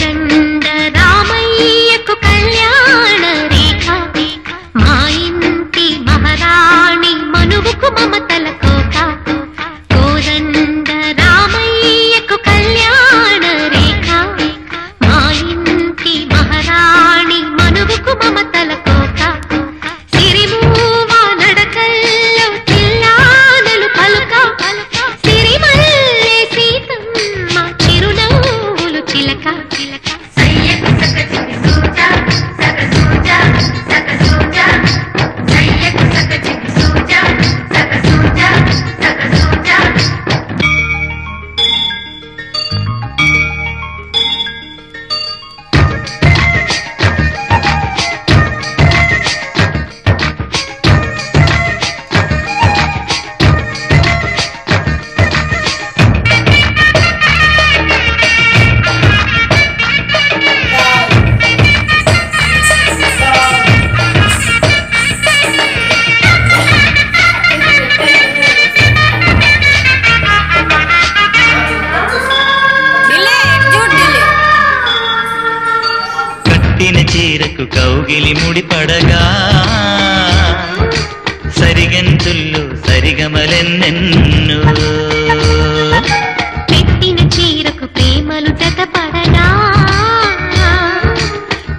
కోదండ రామయ్యకు కళ్యాణ రేఖ మా ఇంటి మహారాణి మనువుకు మమతల కోక కోదండ రామయ్యకు కళ్యాణ రేఖ మా ఇంటి మహారాణి మనువుకు మమతల కోక సిరిమూవ నడకల్లో చిల్లానలు పలుక సిరిమల్లె సీతమ్మ చిరునవ్వులు చిలక చీరకు కౌగిలి ముడిపడగా సరిగంతుల్లో సరిగమలెన్నెన్నో పెట్టిన చీరకు ప్రేమలు జతపడగా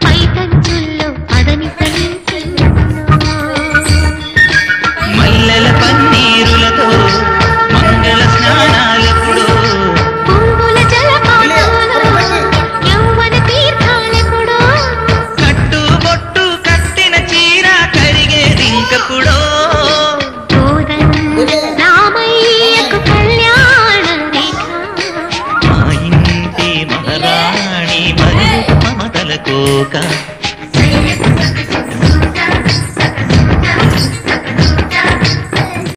పైకంచుల్లో పదని మల్లెల పన్నీరులతో మంగళ స్నానాలెప్పుడో పువ్వుల జలపాతాలు యౌవన తీర్థాలెప్పుడో కట్టుబొట్టు కట్టిన చీర కరిగేదింకప్పుడో కోదండ రామయ్యకు కళ్యాణ రేఖ మా ఇంటి మహారాణి మమతల కోక